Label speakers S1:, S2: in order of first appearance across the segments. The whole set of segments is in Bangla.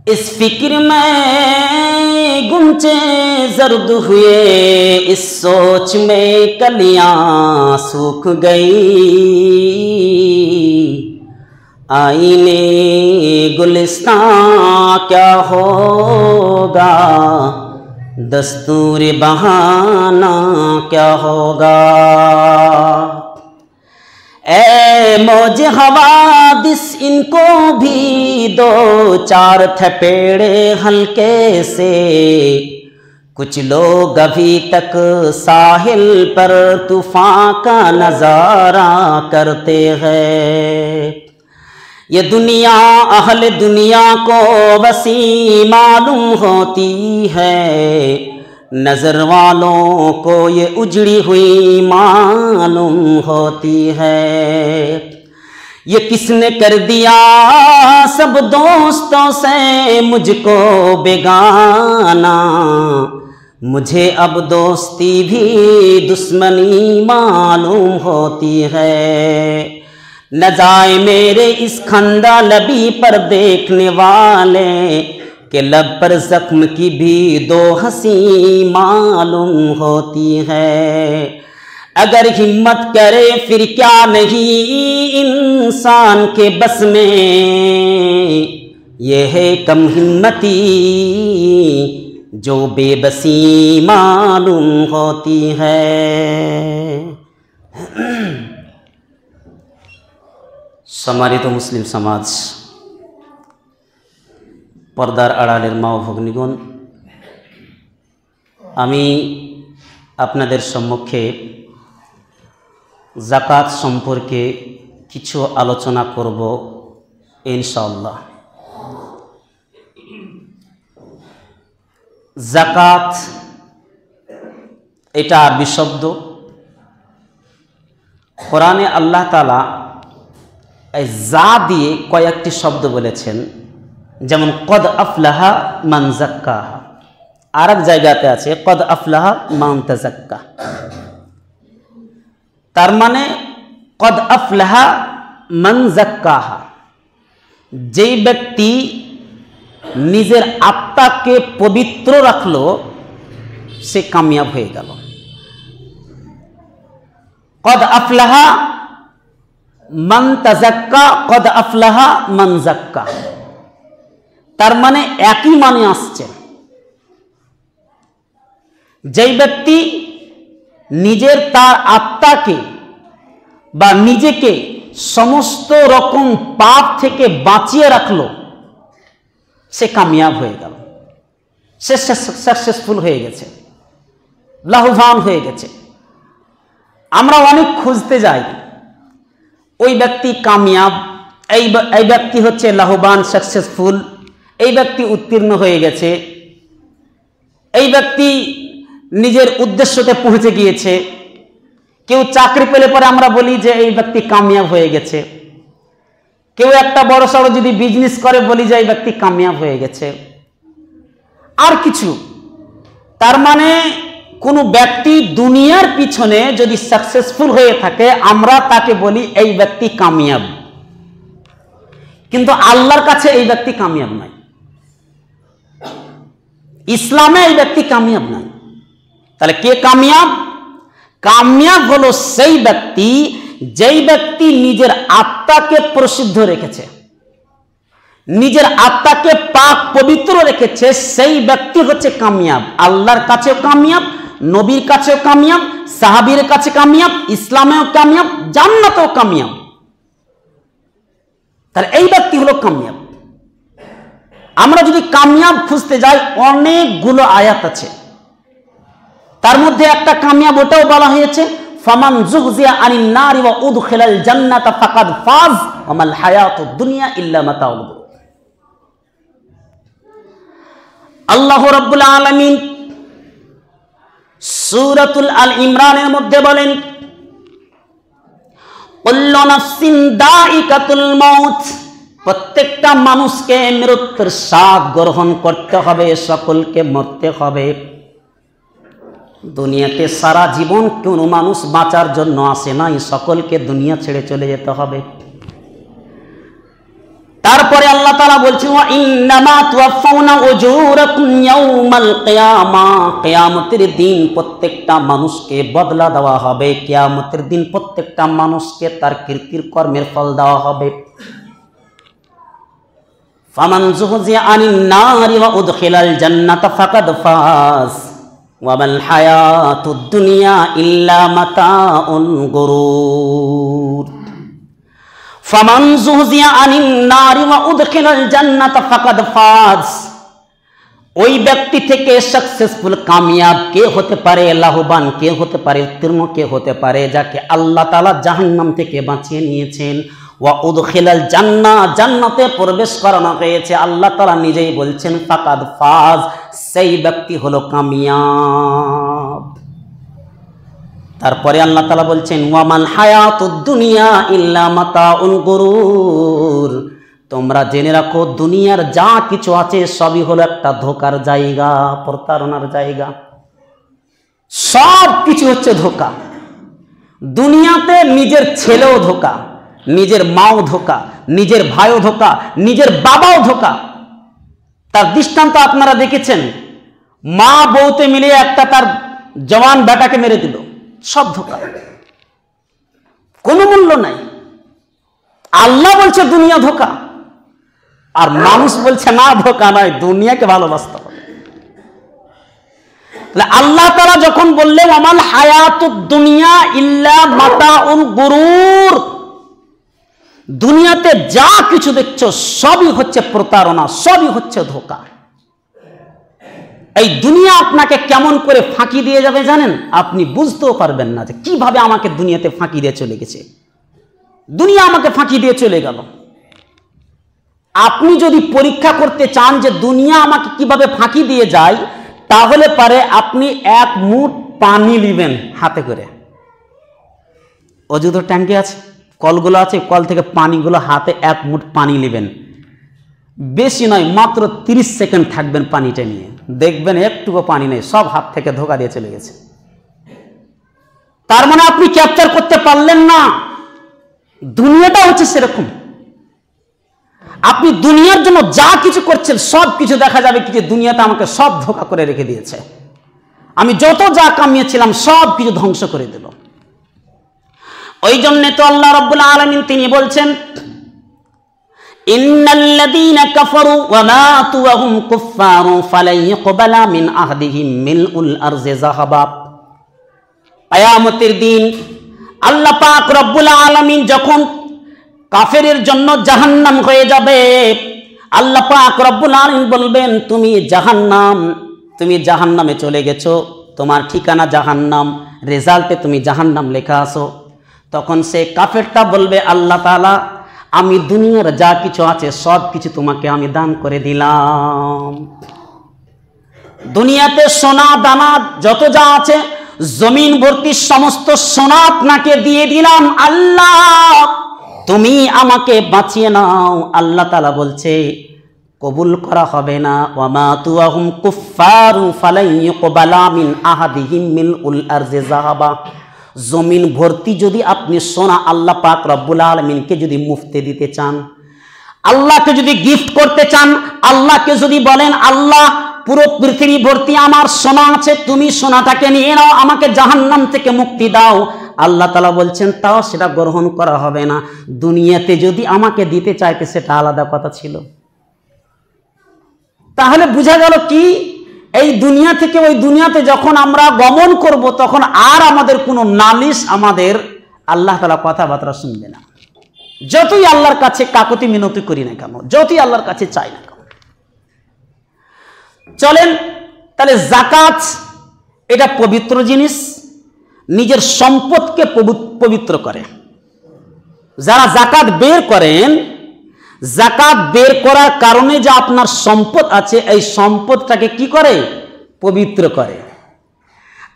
S1: इस फिक्र में गुंचे जर्द हुए, इस सोच में कलियां सूख गई। आईने गुलिस्तां क्या होगा, दस्तूर बहाना क्या होगा। ए मौज हवादिस इनको भी दो चार थपेड़े हल्के से, कुछ लोग अभी तक साहिल पर तूफान का नजारा करते हैं। ये दुनिया अहल दुनिया को वसी मालूम होती है, नजर वालों को ये उजड़ी हुई मालूम होती है। ये किसने कर दिया सब दोस्तों से मुझको बेगाना, मुझे अब दोस्ती भी दुश्मनी मालूम होती है। न जाए मेरे इस खंदा लबी पर देखने वाले, के लब पर जख्म की भी दो हंसी मालूम होती है। अगर हिम्मत करे फिर क्या नहीं इंसान के बस में, ये है कम हिम्मती जो बेबसी मालूम होती है। सम्मानित मुस्लिम समाज, पर्दार आड़ालेर मा ओ भगिनीगण, आमी आपनादेर सम्मुखे जाकात सम्पर्के किछु आलोचना करब इनशाअल्लाह। जाकात एटा आरबी शब्द। कुराने आल्लाह ताआला जा दिए कयेकटी शब्द बोलेছেন, যেমন কদ আফলাহা মান যাক্কাহা। আরেক জায়গাতে আছে কদ আফলাহা মান তাযাক্কা। তার মানে কদ আফলাহা মান যাক্কাহা, যেই ব্যক্তি নিজের আত্মাকে পবিত্র রাখলো সে কামিয়াব হয়ে গেল। কদ আফলাহা মান তাযাক্কা, কদ আফলাহা মান যাক্কা, তার মানে একই মানে আসছে। যেই ব্যক্তি নিজের তার আত্মাকে বা নিজেকে সমস্ত রকম পাপ থেকে বাঁচিয়ে রাখলো সে কামিয়াব হয়ে গেল, সে সাকসেসফুল হয়ে গেছে, লাভবান হয়ে গেছে। আমরা অনেক খুঁজতে যাই, ওই ব্যক্তি কামিয়াব, এই ব্যক্তি হচ্ছে লাভবান সাকসেসফুল, এই ব্যক্তি উত্তীর্ণ হয়ে গেছে, এই ব্যক্তি নিজের উদ্দেশ্যতে পৌঁছে গিয়েছে। কেউ চাকরি পেলে পরে আমরা বলি যে এই ব্যক্তি কামিয়াব হয়ে গেছে। কেউ একটা বড় সড়ো যদি বিজনেস করে বলি যে এই ব্যক্তি কামিয়াব হয়ে গেছে। আর কিছু, তার মানে কোনো ব্যক্তি দুনিয়ার পিছনে যদি সাকসেসফুল হয়ে থাকে আমরা তাকে বলি এই ব্যক্তি কামিয়াব, কিন্তু আল্লাহর কাছে এই ব্যক্তি কামিয়াব নয়, ইসলামে এই ব্যক্তি কামিয়াব নয়। তাহলে কে কামিয়াব? কামিয়াব হলো সেই ব্যক্তি যেই ব্যক্তি নিজের আত্মাকে প্রসিদ্ধ রেখেছে, নিজের আত্মাকে পাক পবিত্র রেখেছে, সেই ব্যক্তি হচ্ছে কামিয়াব। আল্লাহর কাছেও কামিয়াব, নবীর কাছেও কামিয়াব, সাহাবীর কাছে কামিয়াব, ইসলামেও কামিয়াব, জান্নাতেও কামিয়াব। তাহলে এই ব্যক্তি হলো কামিয়াব। আমরা যদি কামিয়াব খুঁজতে যাই অনেকগুলো আয়াত আছে, তার মধ্যে একটা কামিয়াব ওটাও বলা হয়েছে ফামান যুগজিয়া আনিন নারি ওয়া উদখিলাল জান্নাতা ফাকাদ ফাজ ওয়া মাল হায়াতুদ দুনিয়া ইল্লা মাতাউল গুরুর। আল্লাহ রাব্বুল আলামিন সূরাতুল আল ইমরানের মধ্যে বলেন কুল্লু নাফসিন দাইকাতুল মাউত, প্রত্যেকটা মানুষকে মৃত্যুর স্বাদ গ্রহণ করতে হবে, সকলকে মরতে হবে। দুনিয়াতে সারা জীবন কোনো মানুষ বাঁচার জন্য আসে নাই, সকলকে দুনিয়া ছেড়ে চলে যেতে হবে। তারপরে আল্লাহ তাআলা বলছেন ওয়া ইন্নামা তুওয়াফাউনা উজুরাকুম ইয়াউমাল কিয়ামা, কিয়ামতের দিন প্রত্যেকটা মানুষকে বদলা দেওয়া হবে, কিয়ামতের দিন প্রত্যেকটা মানুষকে তার কীর্তির কর্মের ফল দেওয়া হবে। ফামান যুহজিয়া আনিন নারি ওয়া উদখিলাল জান্নাতা ফাকাদ ফাজ ওয়া মাল হায়াতুদ দুনিয়া ইল্লা মাতাউল গুরুর। ফামান যুহজিয়া আনিন নারি ওয়া উদখিলাল জান্নাতা ফাকাদ ফাজ, ওই ব্যক্তি থেকে সাকসেসফুল কামিয়াব কে হতে পারে, লাভবান কে হতে পারে, উত্তীর্ণ কে হতে পারে, যাকে আল্লাহ তাআলা জাহান্নাম থেকে বাঁচিয়ে নিয়েছেন। ওয়া উদখিলাল জান্নাহ, জান্নাতে প্রবেশ করানো হয়েছে। আল্লাহ তাআলা নিজেই বলছেন ফাকাদ ফাজ, সেই ব্যক্তি হলো কামিয়াব। তারপরে আল্লাহ তাআলা বলছেন ওয়ামাল হায়াতুদ দুনিয়া ইল্লা মাতাউল গুরুর, তোমরা জেনে রাখো দুনিয়ার যা কিছু আছে সবই হলো একটা ধোকার জায়গা, প্রতারণার জায়গা। সব কিছু হচ্ছে ধোকা। দুনিয়াতে নিজের ছেলেও ধোকা, নিজের মাও ধোকা, নিজের ভাইও ধোকা, নিজের বাবাও ধোকা। তার দৃষ্টান্ত আপনারা দেখেছেন, মা বউতে মিলে একটা তার জওয়ান বেটাকে মেরে দিল, সব ধোকা, কোনো মূল্য নাই। আল্লাহ বলছে দুনিয়া ধোকা, আর মানুষ বলছে না ধোকা নয়, দুনিয়াকে ভালোবাসতে হবে। আল্লাহ তাআলা যখন বললেন আমাল হায়াতুদ দুনিয়া ইল্লা মাতাউল গুরুর, দুনিয়াতে যা কিছু দেখছো সবই হচ্ছে প্রতারণা, সবই হচ্ছে ধোকা। এই দুনিয়া আপনাকে কেমন করে ফাঁকি দিয়ে যাবে জানেন? আপনি বুঝতেও পারবেন না যে কিভাবে আমাকে দুনিয়াতে ফাঁকি দিয়ে চলে গেছে, দুনিয়া আমাকে ফাঁকি দিয়ে চলে গেল। আপনি যদি পরীক্ষা করতে চান যে দুনিয়া আমাকে কিভাবে ফাঁকি দিয়ে যায়, তাহলে পারে আপনি এক মুঠ পানি নেবেন হাতে করে, অযুত ট্যাঙ্কি আছে, কলগুলো আছে, কল থেকে পানিগুলো হাতে এক মুঠ পানি নেবেন, বেশি নয় মাত্র 30 সেকেন্ড থাকবেন পানিটা নিয়ে, দেখবেন একটুকু পানি নেই, সব হাত থেকে ধোকা দিয়ে চলে গেছে। তার মানে আপনি ক্যাপচার করতে পারলেন না। দুনিয়াটা হচ্ছে সেরকম, আপনি দুনিয়ার জন্য যা কিছু করছেন সব কিছু দেখা যাবে কি যে দুনিয়াটা আমাকে সব ধোকা করে রেখে দিয়েছে, আমি যত যা কামিয়েছিলাম সব কিছু ধ্বংস করে দিল। ওই জন্য তো আল্লাহ রাব্বুল আলামিন তিনি বলছেন ইন্নাল্লাযীনা কাফারু ওয়া মাতু ওয়া হুম কুফফারু ফালান ইয়াকবালা মিন আহদিহিম মিলউল আরজি যাহাবা। কিয়ামতের দিন আল্লাহ পাক রব্বুল আলামিন যখন কাফেরের জন্য জাহান্নাম হয়ে যাবে, আল্লাহ পাক রব্বুল আলামিন বলবেন তুমি জাহান্নামে চলে গেছো, তোমার ঠিকানা জাহান্নাম, রেজাল্টে তুমি জাহান্নাম লেখা আছো। তখন সে কাফেরটা বলবে আল্লাহ তাআলা আমি দুনিয়ার যা কিছু আছে সব কিছু তোমাকে আমি দান করে দিলাম, দুনিয়াতে সোনা দানা যত যা আছে জমিন ভর্তি সমস্ত সোনা আপনাকে দিয়ে দিলাম, আল্লাহ তুমি আমাকে বাঁচিয়ে নাও। আল্লাহ তাআলা বলছে কবুল করা হবে না। ওয়া মাতু ওয়া হুম কুফফারু ফালান ইউকবালা মিন আহাদিহিম মিলউল আরজি যাহাবা। জমিন ভর্তি যদি আপনি সোনা আল্লাহ পাক রব্বুল আলামিনকে যদি মুফতে দিতে চান, আল্লাহকে যদি গিফট করতে চান, আল্লাহকে যদি বলেন আল্লাহ পুরো পৃথিবী ভর্তি আমার সোনা আছে, তুমি সোনাটাকে নিয়ে নাও, আমাকে জাহান্নাম থেকে মুক্তি দাও, আল্লাহ তাআলা বলছেন তাও সেটা গ্রহণ করা হবে না। দুনিয়াতে যদি আমাকে দিতে চাইতে সেটা আলাদা কথা ছিল। তাহলে বোঝা গেল কি, এই দুনিয়া থেকে ওই দুনিয়াতে যখন আমরা গমন করব তখন আর আমাদের কোনো নালিশ আমাদের আল্লাহ তাআলা কথাবার্তা শুনবে না, যতই আল্লাহর কাছে কাকুতি মিনতি করি না কেন, যতই আল্লাহর কাছে চাই না কেন। চলেন তাহলে যাকাত এটা পবিত্র জিনিস, নিজের সম্পদকে পবিত্র করে। যারা যাকাত বের করেন, যাকাত বের করার কারণে যে আপনার সম্পদ আছে এই সম্পদটাকে কি করে? পবিত্র করে।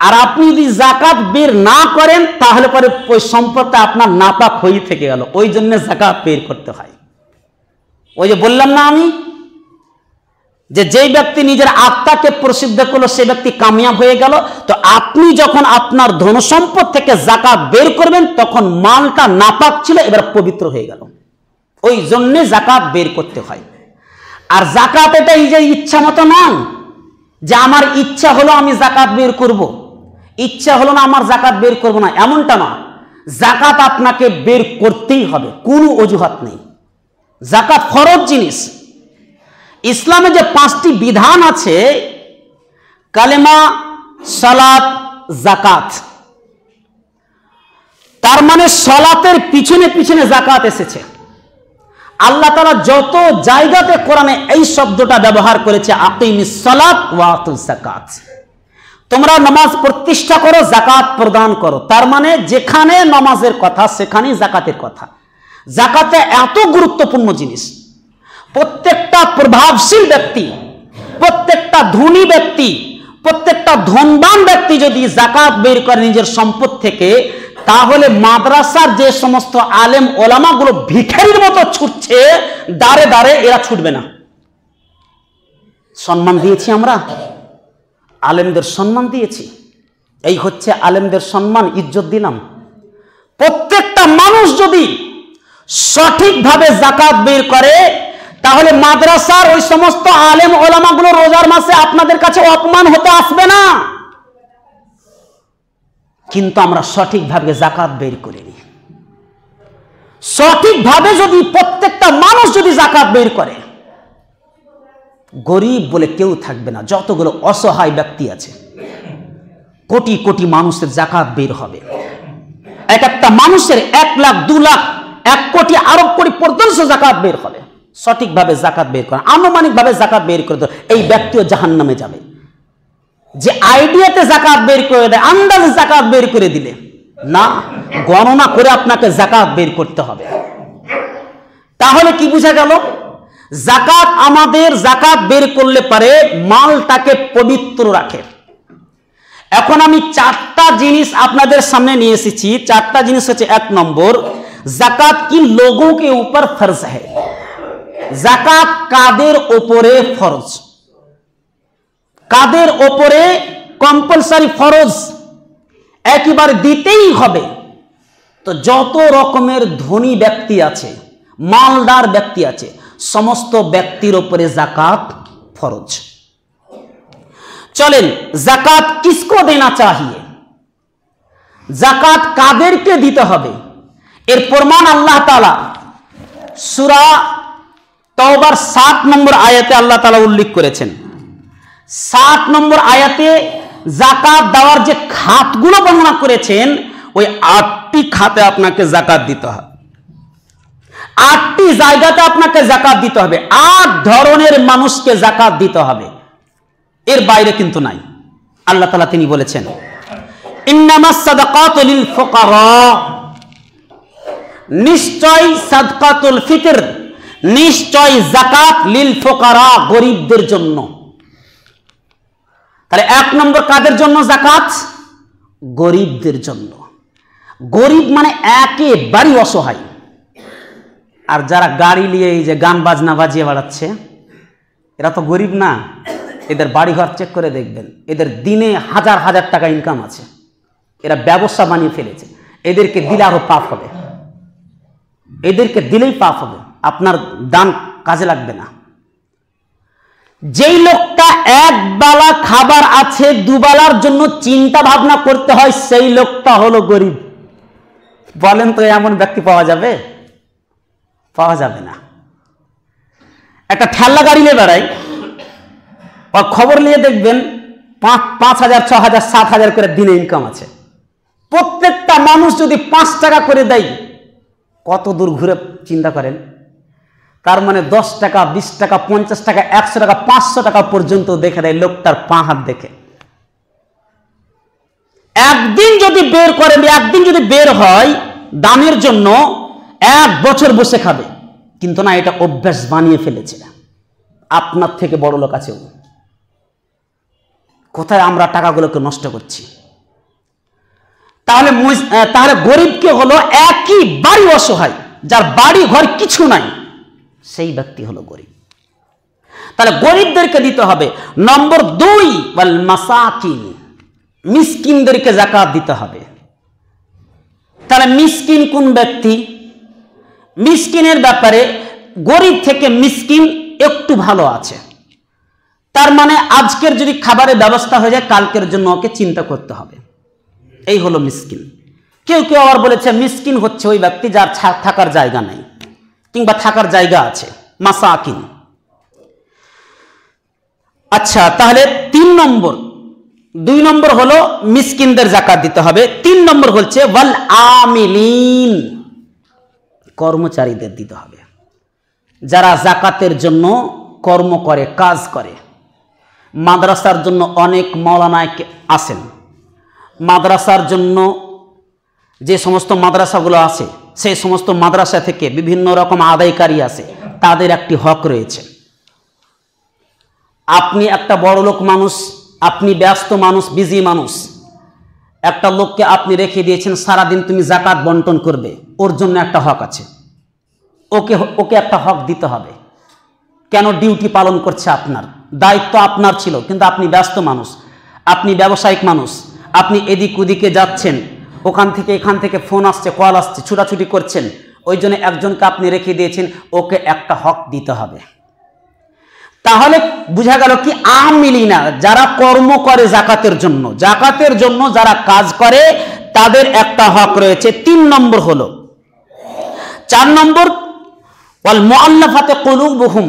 S1: আর আপনি যদি যাকাত বের না করেন তাহলে পরে ওই সম্পদটা আপনার নাপাক হয়ে থেকে গেল, ওই জন্য যাকাত বের করতে হয়। ওই যে বললাম না আমি যে যেই ব্যক্তি নিজের আত্মাকে প্রসিদ্ধ করলো সে ব্যক্তি কামিয়াব হয়ে গেল। তো আপনি যখন আপনার ধন সম্পদ থেকে যাকাত বের করবেন তখন মালটা নাপাক ছিল, এবার পবিত্র হয়ে গেল। ওই জন্যে জাকাত বের করতে হয়। আর জাকাত এটা এই যে ইচ্ছা মতো নয় যে আমার ইচ্ছা হলো আমি জাকাত বের করব, ইচ্ছা হলো না আমার জাকাত বের করব না, এমনটা না। জাকাত আপনাকে বের করতেই হবে, কোনো অজুহাত নেই। জাকাত ফরজ জিনিস। ইসলামে যে 5টি বিধান আছে, কালেমা, সালাত, জাকাত, তার মানে সালাতের পিছনে পিছনে জাকাত এসেছে। আল্লাহ তাআলা যত জায়গাতে কোরআনে এই শব্দটা ব্যবহার করেছে, আকিমিস সালাত ওয়া আতুজ যাকাত, তোমরা নামাজ প্রতিষ্ঠা করো, যাকাত প্রদান করো। তার মানে যেখানে নামাজের কথা সেখানেই যাকাতের কথা। যাকাতে এত গুরুত্বপূর্ণ জিনিস, প্রত্যেকটা প্রভাবশীল ব্যক্তি, প্রত্যেকটা ধনী ব্যক্তি, প্রত্যেকটা ধনবান ব্যক্তি যদি যাকাত বের করে নিজের সম্পদ থেকে, তাহলে মাদ্রাসার যে সমস্ত আলেম ওলামাগুলো ভিখারির মতো ছুটছে দাঁড়ে দাঁড়ে, এরা ছুটবে না। সম্মান দিয়েছি আমরা, আলেমদের সম্মান দিয়েছি, এই হচ্ছে আলেমদের সম্মান, ইজ্জত দিলাম। প্রত্যেকটা মানুষ যদি সঠিকভাবে যাকাত বের করে, তাহলে মাদ্রাসার ওই সমস্ত আলেম ওলামাগুলো রোজার মাসে আপনাদের কাছে অপমান হতে আসবে না। কিন্তু আমরা সঠিকভাবে যাকাত বের করিনি। সঠিকভাবে যদি প্রত্যেকটা মানুষ যদি যাকাত বের করে, গরিব বলে কেউ থাকবে না। যতগুলো অসহায় ব্যক্তি আছে, কোটি কোটি মানুষের যাকাত বের হবে। এক একটা মানুষের 1 লাখ, 2 লাখ, 1 কোটি, আরব কোটি পর্যন্ত যাকাত বের হবে। সঠিকভাবে যাকাত বের করে, আনুমানিকভাবে যাকাত বের করে দেয়, এই ব্যক্তিও জাহান্নামে যাবে। যে আইডিয়াতে যাকাত বের করে দেয়, আন্দাজে যাকাত বের করে দিলে না, গণনা করে আপনাকে যাকাত বের করতে হবে। তাহলে কি বোঝা গেল? যাকাত আমাদের, যাকাত বের করলে পারে মালটাকে পবিত্র রাখে। এখন আমি 4টা জিনিস আপনাদের সামনে নিয়ে এসেছি। 4টা জিনিস হচ্ছে, 1 নম্বর, যাকাত কি লোগों के ऊपर फर्ज है। যাকাত কাদের ওপরে ফরজ, কাদের ওপরে কম্পালসারি ফরজ, একেবারে দিতেই হবে। তো যত রকমের ধনী ব্যক্তি আছে, মালদার ব্যক্তি আছে, সমস্ত ব্যক্তির উপরে যাকাত ফরজ। চলেন, যাকাত কিসকো দেনা চাহিয়ে, যাকাত কাদেরকে দিতে হবে, এর প্রমাণ আল্লাহ তাআলা সূরা তওবার 7 নম্বর আয়াতে আল্লাহ তাআলা উল্লেখ করেছেন। 7 নম্বর আয়াতে যাকাত দেওয়ার যে খাতগুলো বর্ণনা করেছেন, ওই 8টি খাতে আপনাকে যাকাত দিতে হবে। 8টি জায়গাতে আপনাকে যাকাত দিতে হবে। 8 ধরনের মানুষকে যাকাত দিতে হবে, এর বাইরে কিন্তু নাই। আল্লাহ তাআলা তিনি বলেছেন, ইন্নামাস সাদাকাতু লিল ফুকারা, নিশ্চয় সাদকাতুল ফিতর, নিশ্চয় যাকাত লিল ফুকারা, গরিবদের জন্য। তাহলে 1 নম্বর কাদের জন্য যাকাত? গরিবদের জন্য। গরিব মানে একেবারে অসহায়। আর যারা গাড়ি নিয়ে এই যে গান বাজনা বাজিয়ে বেড়াচ্ছে, এরা তো গরিব না। এদের বাড়িঘর চেক করে দেখবেন, এদের দিনে হাজার হাজার টাকা ইনকাম আছে, এরা ব্যবসা বানিয়ে ফেলেছে। এদেরকে দিলে আরো পাপ হবে, এদেরকে দিলেই পাপ হবে, আপনার দান কাজে লাগবে না। যেই লোকটা 1 বেলা খাবার আছে, 2 বেলার জন্য চিন্তা ভাবনা করতে হয়, সেই লোকটা হলো গরিব। বলেন তো এমন ব্যক্তি পাওয়া যাবে? পাওয়া যাবে না। একটা ঠেলা গাড়ি নিয়ে বেড়ায়, আর খবর নিয়ে দেখবেন 5,000, 6,000, 7,000 করে দিনে ইনকাম আছে। প্রত্যেকটা মানুষ যদি 5 টাকা করে দেয়, কত দূর ঘুরে চিন্তা করেন। তার মানে 10 টাকা, 20 টাকা, 50 টাকা, 100 টাকা, 500 টাকা পর্যন্ত দেখে দেয় লোকটার পা হাত দেখে। একদিন যদি বের করে, একদিন যদি বের হয় দানের জন্য, 1 বছর বসে খাবে। কিন্তু না, এটা অভ্যাস বানিয়ে ফেলেছে। আপনার থেকে বড় লোক আছে, কোথায় আমরা টাকাগুলোকে নষ্ট করছি। তাহলে গরিবকে হলো একেবারে অসহায়, যার বাড়ি ঘর কিছু নাই, সেই ব্যক্তি হলো গরিব। তাহলে গরিবদেরকে দিতে হবে। নম্বর 2, ওয়াল মাসাকিন, মিসকিনদেরকে যাকাত দিতে হবে। তাহলে মিসকিন কোন ব্যক্তি? মিসকিনের ব্যাপারে গরিব থেকে মিসকিন একটু ভালো আছে, তার মানে আজকের যদি খাবারের ব্যবস্থা হয়ে যায় কালকের জন্য ওকে চিন্তা করতে হবে, এই হলো মিসকিন। কেউ কেউ আবার বলেছে মিসকিন হচ্ছে ওই ব্যক্তি যার থাকার জায়গা নেই কিংবা থাকার জায়গা আছে, মাসাকিন। আচ্ছা, তাহলে 2 নম্বর হলো মিসকিনদের যাকাত দিতে হবে। 3 নম্বর হচ্ছে ওয়াল আমিলিন, কর্মচারীদের দিতে হবে, যারা যাকাতের জন্য কর্ম করে, কাজ করে। মাদ্রাসার জন্য অনেক মাওলানা আছেন, মাদ্রাসার জন্য যে সমস্ত মাদ্রাসাগুলো আছে সেই সমস্ত মাদ্রাসা থেকে বিভিন্ন রকম আদায়কারী আছে, তাদের একটি হক রয়েছে। আপনি একটা বড়লোক মানুষ, আপনি ব্যস্ত মানুষ, বিজি মানুষ, একটা লোককে আপনি রেখে দিয়েছেন সারাদিন তুমি যাকাত বন্টন করবে, ওর জন্য একটা হক আছে, ওকে একটা হক দিতে হবে। কেন? ডিউটি পালন করছে, আপনার দায়িত্ব আপনার ছিল, কিন্তু আপনি ব্যস্ত মানুষ, আপনি ব্যবসায়িক মানুষ, আপনি এদিক ওদিকে যাচ্ছেন, ওখান থেকে এখান থেকে ফোন আসছে, কল আসছে, ছুটাছুটি করছেন, ওই জন্য একজনকে আপনি রেখে দিয়েছেন, ওকে একটা হক দিতে হবে। তাহলে বোঝা গেল কি আমিলিনা, যারা কর্ম করে যাকাতের জন্য যারা কাজ করে তাদের একটা হক রয়েছে। 3 নম্বর হলো। 4 নম্বর ওয়াল মুআল্লাফাতে কুলুবুহুম।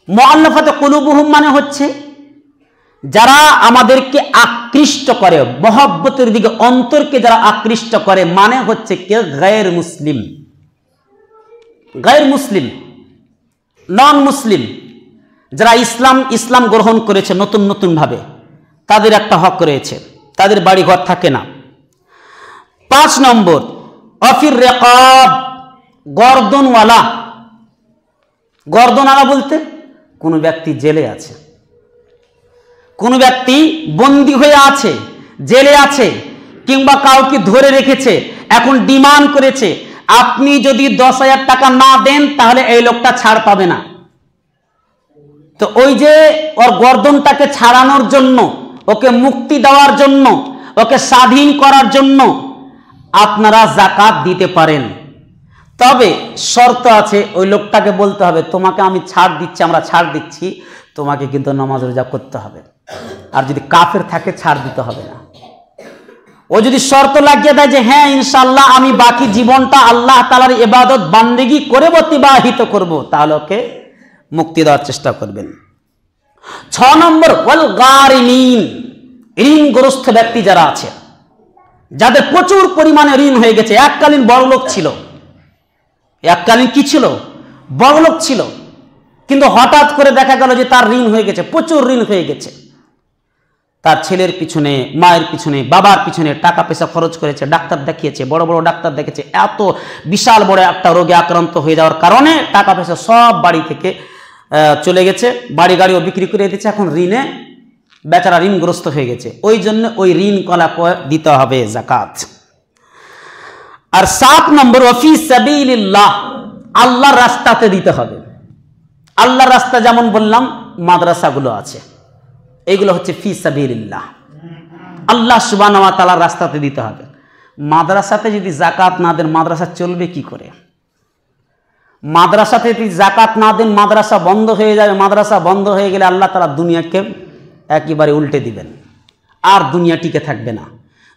S1: মুআল্লাফাতে কুলুবুহুম মানে হচ্ছে যারা আমাদেরকে আকৃষ্ট করে, মহব্বতের দিকে অন্তরকে যারা আকৃষ্ট করে, মানে হচ্ছে কে গায়র মুসলিম, নন মুসলিম, যারা ইসলাম গ্রহণ করেছে নতুন ভাবে, তাদের একটা হক রয়েছে, তাদের বাড়ি ঘর থাকে না। 5 নম্বর অফির রেকাব, গর্দনওয়ালা বলতে কোনো ব্যক্তি জেলে আছে, কোনো ব্যক্তি বন্দী হয়ে আছে, জেলে আছে, কিংবা কাউকে ধরে রেখেছে, এখন ডিমান্ড করেছে, আপনি যদি 10,000 টাকা না দেন তাহলে এই লোকটা ছাড় পাবে না। তো ওই যে ওর গর্দনটাকে ছাড়ানোর জন্য, ওকে মুক্তি দেওয়ার জন্য, ওকে স্বাধীন করার জন্য আপনারা যাকাত দিতে পারেন। তবে শর্ত আছে, ওই লোকটাকে বলতে হবে তোমাকে আমি ছাড় দিচ্ছি, আমরা ছাড় দিচ্ছি, তোমাকে কিন্তু নামাজ রোজা করতে হবে, আর যদি কাফের থাকে ছাড় দিতে হবে না। ও যদি শর্ত লাগিয়ে দেয় যে হ্যাঁ ইনশাআল্লাহ আমি বাকি জীবনটা আল্লাহ তাআলার ইবাদত বান্দেগি করে অতিবাহিত করব, তাহলে ওকে মুক্তি দেওয়ার চেষ্টা করবেন। 6 নম্বর ওয়াল গারিমিন, ঋণগ্রস্ত ব্যক্তি যারা আছে, যাদের প্রচুর পরিমাণে ঋণ হয়ে গেছে। এককালীন বড়লোক ছিল, এককালীন কি ছিল? বড়লোক ছিল, কিন্তু হঠাৎ করে দেখা গেল যে তার ঋণ হয়ে গেছে, প্রচুর ঋণ হয়ে গেছে। তার ছেলের পিছনে, মায়ের পিছনে, বাবার পিছনে টাকা পয়সা খরচ করেছে, ডাক্তার দেখিয়েছে, বড় বড় ডাক্তার দেখেছে, এত বিশাল বড় একটা রোগে আক্রান্ত হয়ে যাওয়ার কারণে টাকা পয়সা সব বাড়ি থেকে চলে গেছে, বাড়ি গাড়িও বিক্রি করে দিয়েছে, এখন ঋণে বেচারা ঋণগ্রস্ত হয়ে গেছে। ওই জন্য ওই ঋণ কলা দিতে হবে যাকাত। আর 7 নম্বর ওয়াফি সাবিলিল্লাহ, আল্লাহর রাস্তাতে দিতে হবে। আল্লাহর রাস্তা যেমন বললাম মাদ্রাসাগুলো আছে, এইগুলো হচ্ছে ফি সাবিলিল্লাহ, আল্লাহ সুবহানাহু ওয়া তাআলার রাস্তাতে দিতে হবে। মাদ্রাসাতে যদি যাকাত না দেন মাদ্রাসা চলবে কি করে? মাদ্রাসাতে যদি যাকাত না দেন মাদ্রাসা বন্ধ হয়ে যাবে, মাদ্রাসা বন্ধ হয়ে গেলে আল্লাহ তাআলা দুনিয়াকে একেবারে উল্টে দিবেন, আর দুনিয়া টিকে থাকবে না।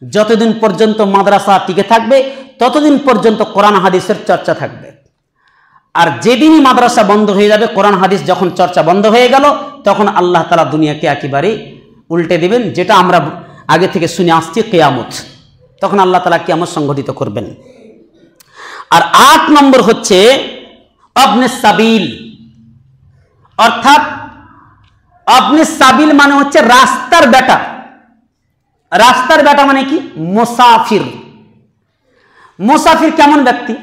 S1: যতদিন পর্যন্ত মাদ্রাসা টিকে থাকবে ততদিন পর্যন্ত কোরআন হাদিসের চর্চা থাকবে, আর যেদিনই মাদ্রাসা বন্ধ হয়ে যাবে, কোরআন হাদিস যখন চর্চা বন্ধ হয়ে গেল, তখন আল্লাহ তাআলা দুনিয়াকে একেবারে উল্টে দিবেন, যেটা আমরা আগে থেকে শুনে আসছি কিয়ামত, তখন আল্লাহ তাআলা কিয়ামত সংঘটিত করবেন। আর 8 নম্বর হচ্ছে ইবনে সাবিল, অর্থাৎ ইবনে সাবিল মানে হচ্ছে রাস্তার বেটা। রাস্তার বেটা মানে কি? মুসাফির। মুসাফির কেমন ব্যক্তি?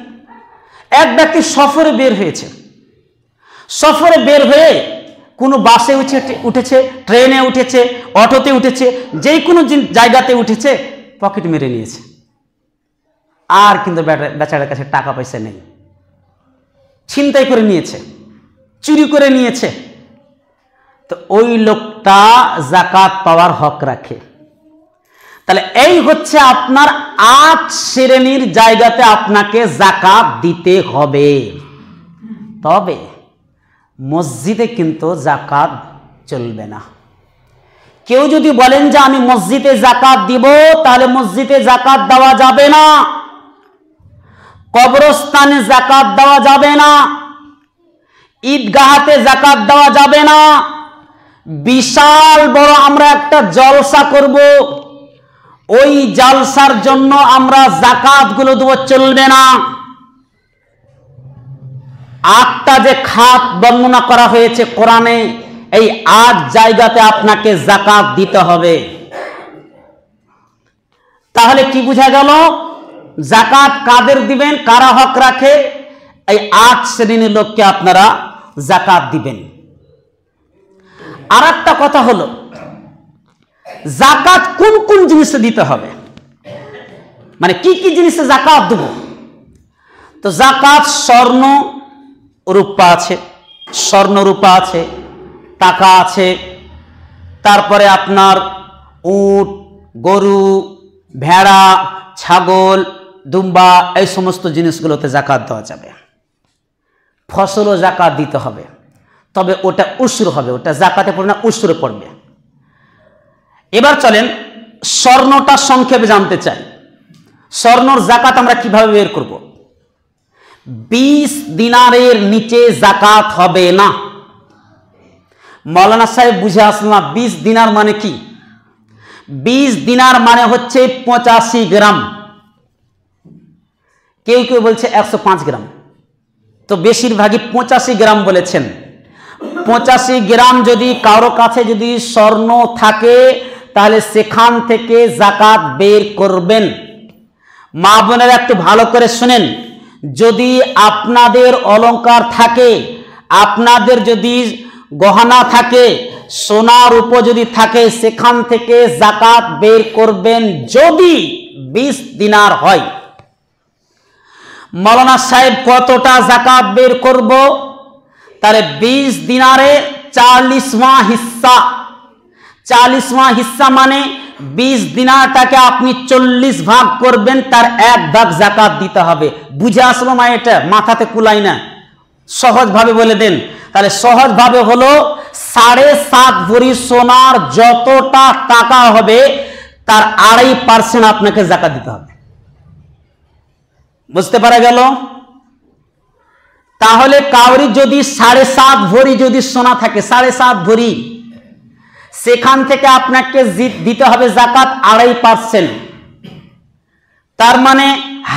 S1: এক ব্যক্তি সফরে বের হয়েছে, সফরে বের হয়ে কোনো বাসে উঠেছে, ট্রেনে উঠেছে, অটোতে উঠেছে, যে কোনো জায়গাতে উঠেছে, পকেট মেরে নিয়েছে, আর কিন্তু বেচারার কাছে টাকা পয়সা নেই, ছিনতাই করে নিয়েছে, চুরি করে নিয়েছে। তো ওই লোকটা যাকাত পাওয়ার হক রাখে। তাহলে এই হচ্ছে আপনার 8 শ্রেণীর জায়গাতে আপনাকে যাকাত দিতে হবে। তবে মসজিদে কিন্তু যাকাত চলবে না। কেউ যদি বলেন যে আমি মসজিদে যাকাত দিব, তাহলে মসজিদে যাকাত দেওয়া যাবে না, কবরস্থানে যাকাত দেওয়া যাবে না, ঈদগাহতে যাকাত দেওয়া যাবে না। বিশাল বড় আমরা একটা জলসা করব, ওই জলসার জন্য আমরা যাকাত গুলো দেব, চলবে না। 8টা যে খাত বর্ণনা করা হয়েছে কোরআনে, এই 8 জায়গাতে আপনাকে যাকাত দিতে হবে। তাহলে কি বোঝা গেল? যাকাত কাদের দিবেন, কারা হক রাখে? এই 8 শ্রেণীর লোককে আপনারা যাকাত দিবেন। আর একটা কথা হলো, যাকাত কোন কোন জিনিসে দিতে হবে, মানে কি কি জিনিসে যাকাত দেব? তো যাকাত স্বর্ণ রূপা আছে, স্বর্ণ রূপা আছে, টাকা আছে, তারপরে আপনার উট, গরু, ভেড়া, ছাগল, দুম্বা, এই সমস্ত জিনিসগুলোতে যাকাত দেওয়া যাবে। ফসলও যাকাত দিতে হবে, তবে ওটা উশর হবে, ওটা যাকাতে পড়বে না, উশরে পড়বে। এবার চলেন স্বর্ণটা সংক্ষেপে জানতে চাই। স্বর্ণর যাকাত আমরা কিভাবে বের করব? 20 দিনারের নিচে যাকাত হবে না। মৌলানা সাহেব বুঝে আসল না 20 দিনার মানে কি? 20 দিনার মানে হচ্ছে 85 গ্রাম, কেউ কেউ বলছে 105 গ্রাম, তো বেশিরভাগই 85 গ্রাম বলেছেন। 85 গ্রাম যদি কারো কাছে যদি স্বর্ণ থাকে, তাহলে সেখান থেকে যাকাত বের করবেন। মা বোনেরা একটু ভালো করে শুনেন, যদি আপনাদের অলংকার থাকে, আপনাদের যদি গহনা থাকে, সোনার উপর যদি থাকে, সেখান থেকে যাকাত বের করবেন যদি 20 দিনার হয়। মৌলানা সাহেব কতটা যাকাত বের করব? তাহলে 20 দিনারে 40वां হিস্সা, 40वां হিস্সা মানে 20 দিনারটাকে আপনি 40 ভাগ করবেন, তার 1 ভাগ যাকাত দিতে হবে। বুঝে আসলো মা? এটা মাথাতে কুলাই না, সহজভাবে বলে দেন। তাহলে সহজভাবে হলো 7.5 ভরি সোনার যতটা টাকা হবে, তার 2.5% আপনাকে যাকাত দিতে হবে। বুঝতে পারা গেল? তাহলে কাউরি যদি 7.5 ভরি যদি সোনা থাকে, 7.5 ভরি, সেখান থেকে আপনাকে দিতে হবে যাকাত 2.5%, তার মানে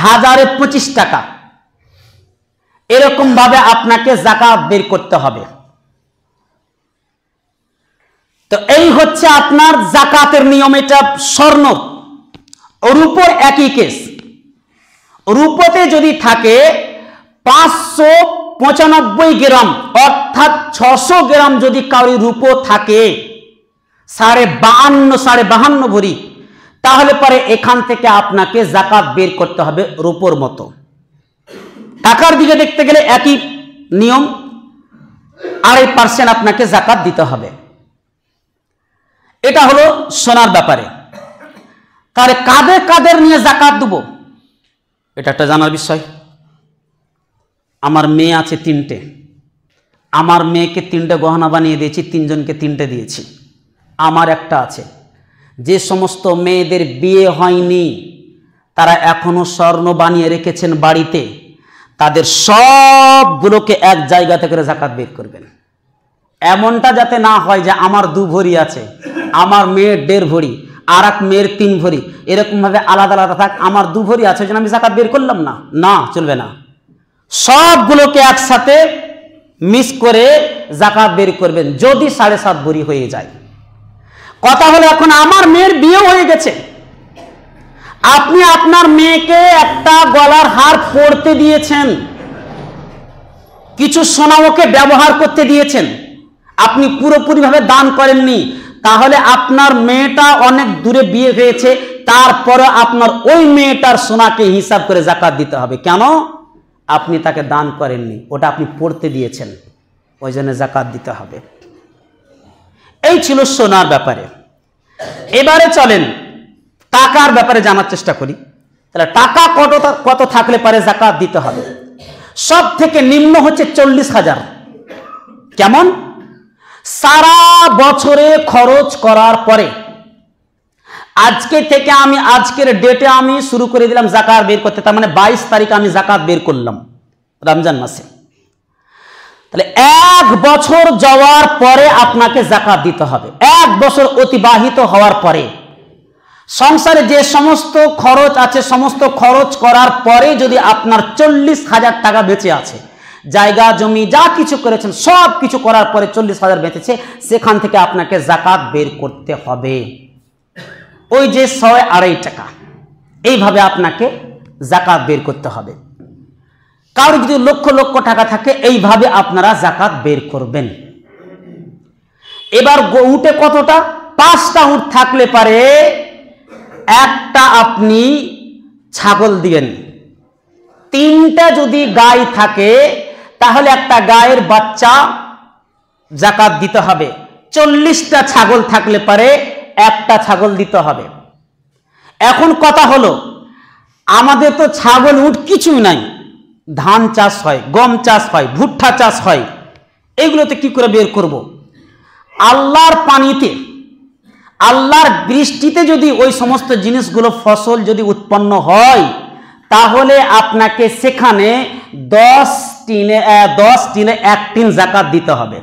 S1: 1025 টাকা। এরকম ভাবে আপনাকে যাকাত বের করতে হবে। তো এই হচ্ছে আপনার যাকাতের নিয়ম। এটা স্বর্ণ। রূপোর একই কেস। রূপোতে যদি থাকে 595 গ্রাম, অর্থাৎ 600 গ্রাম যদি কারো রূপো থাকে, 52.5 ভরি, তাহলে পরে এখান থেকে আপনাকে যাকাত বের করতে হবে রূপোর মতো। টাকার দিকে দেখতে গেলে একই নিয়ম, 2.5% আপনাকে যাকাত দিতে হবে। এটা হলো সোনার ব্যাপারে। তাহলে কাদের কাদের নিয়ে যাকাত দেব, এটা একটা জানার বিষয়। আমার মেয়ে আছে 3টে, আমার মেয়েকে 3টে গহনা বানিয়ে দিয়েছি, 3 জনকে 3টে দিয়েছি। আমার একটা আছে, যে সমস্ত মেয়েদের বিয়ে হয়নি, তারা এখনো স্বর্ণ বানিয়ে রেখেছেন বাড়িতে, তাদের সবগুলোকে এক জায়গাতে করে যাকাত বের করবেন। এমনটা যাতে না হয় যে আমার 2 ভরি আছে, আমার মেয়ের 1.5 ভরি, আর এক মেয়ের 3 ভরি, এরকম ভাবে আলাদা আলাদা থাক। আমার 2 ভরি আছে, ওই জন্য আমি যাকাত বের করলাম না, না, চলবে না। সবগুলোকে একসাথে মিক্স করে যাকাত বের করবেন যদি 7.5 ভরি হয়ে যায়। কথা হলো, এখন আমার মেয়ের বিয়ে হয়ে গেছে, আপনি আপনার মেয়েকে একটা গলার হার পরতে দিয়েছেন, কিছু সোনা ওকে ব্যবহার করতে দিয়েছেন, আপনি পুরোপুরি ভাবে দান করেননি, তাহলে আপনার মেয়েটা অনেক দূরে বিয়ে হয়েছে, তারপরে আপনার ওই মেয়েটার সোনাকে হিসাব করে যাকাত দিতে হবে। কেন? আপনি তাকে দান করেননি, ওটা আপনি পড়তে দিয়েছেন, ওই জন্য যাকাত দিতে হবে। এই ছিল সোনার ব্যাপারে। এবারে চলেন টাকার ব্যাপারে জানার চেষ্টা করি। তাহলে টাকা কত থাকলে পারে যাকাত দিতে হবে? সব থেকে নিম্ন হচ্ছে 40,000। কেমন? সারা বছরে খরচ করার পরে আজকে থেকে আজকের ডেটে আমি শুরু করে দিলাম যাকাত বের করতে, তার মানে 22 তারিখ আমি যাকাত বের করলাম রমজান মাসে। তাহলে 1 বছর যাওয়ার পরে আপনাকে যাকাত দিতে হবে। 1 বছর অতিবাহিত হওয়ার পরে সংসারে যে সমস্ত খরচ আছে, সমস্ত খরচ করার পরে যদি আপনার 40,000 টাকা বেঁচে আছে, জায়গা জমি যা কিছু করেছেন সব কিছু করার পরে 40,000 বেঁচেছে, সেখান থেকে আপনাকে যাকাত বের করতে হবে। ওই যে 102 টাকা, এইভাবে আপনাকে যাকাত বের করতে হবে। কারো যদি লক্ষ লক্ষ টাকা থাকে, এইভাবে আপনারা যাকাত বের করবেন। এবার উটে কতটা? 5টা উট থাকলে পারে একটা আপনি ছাগল দিবেন। 3টা যদি গাই থাকে তাহলে একটা গায়ের বাচ্চা যাকাত দিতে হবে। 40টা ছাগল থাকলে পারে একটা ছাগল দিতে হবে। এখন কথা হলো, আমাদের তো ছাগল উট কিছুই নাই, ধান চাষ হয়, গম চাষ হয়, ভুট্টা চাষ হয়, এগুলোতে কি করে বের করব? আল্লাহর পানিতে, আল্লাহর বৃষ্টিতে যদি ওই সমস্ত জিনিসগুলো ফসল যদি উৎপন্ন হয়, তাহলে আপনাকে সেখানে 10 টিনে 1 টিন যাকাত দিতে হবে।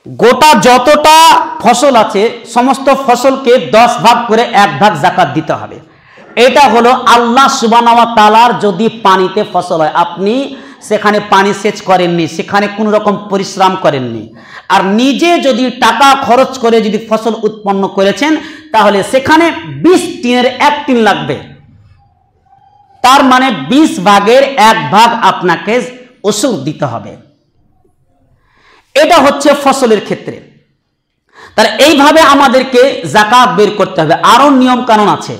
S1: গোটা যতটা ফসল আছে সমস্ত ফসলকে 10 ভাগ করে 1 ভাগ যাকাত দিতে হবে। এটা হলো আল্লাহ সুবহানাহু ওয়া তাআলার যদি পানিতে ফসল হয়, আপনি সেখানে পানি সেচ করেননি, সেখানে কোনো রকম পরিশ্রম করেননি, আর নিজে যদি টাকা খরচ করে যদি ফসল উৎপন্ন করেছেন, তাহলে সেখানে 20 টিনের 1 টিন লাগবে। তার মানে 20 ভাগের 1 ভাগ আপনাকে ওসুর দিতে হবে। এটা হচ্ছে ফসলের ক্ষেত্রে। তাহলে এইভাবে আমাদেরকে যাকাত বের করতে হবে। আরো নিয়ম কানুন আছে।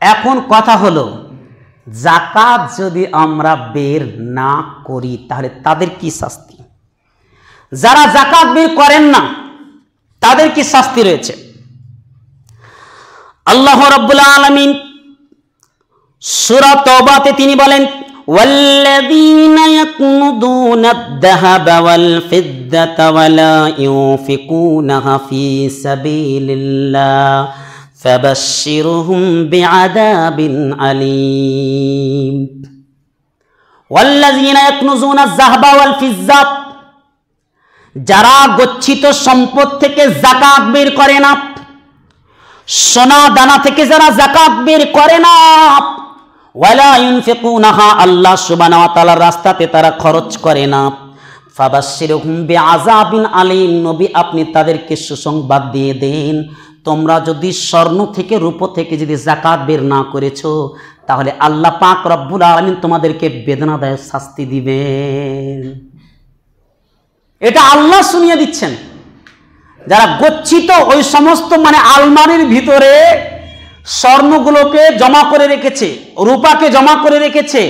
S1: এখন কথা হলো, যাকাত যদি আমরা বের না করি তাহলে তাদের কি শাস্তি? যারা যাকাত বের করেন না তাদের কি শাস্তি রয়েছে? আল্লাহ রাব্বুল আলামিন সূরা তাওবাতে তিনি বলেন, ওয়াল্লাযীনা ইয়াকনুদুনা আদ-দাহাবা ওয়াল ফিদ্দাতা ওয়া লা ইউনফিকুনাহা ফী সাবিলিল্লাহ ফাবাশশিরহুম বিআযাবিন আলীম। ওয়াল্লাযীনা ইয়াকনুজুনা আয-যাহাবা ওয়াল ফিদ্দাত, যারা গচ্ছিত সম্পদ থেকে যাকাত বের করে না, সোনা দানা থেকে যারা যাকাত বের করে না, ওয়ালা ইউনফিকুনাহা, আল্লাহ সুবহানাহু ওয়া তাআলার রাস্তাতে তারা খরচ করে না, ফাবাশশিরহুম বিআযাবিন আলীম, নবী আপনি তাদেরকে সুসংবাদ দিয়ে দেন, তোমরা যদি স্বর্ণ থেকে রূপো থেকে যদি যাকাত বের না করেছো, তাহলে আল্লাহ পাক রব্বুল আলামিন তোমাদেরকে বেদনাদায়ক শাস্তি দিবেন। এটা আল্লাহ শুনিয়ে দিচ্ছেন। যারা গচ্ছিত ওই সমস্ত মানে আলমারির ভিতরে স্বর্ণগুলোকে জমা করে রেখেছে, রূপাকে জমা করে রেখেছে,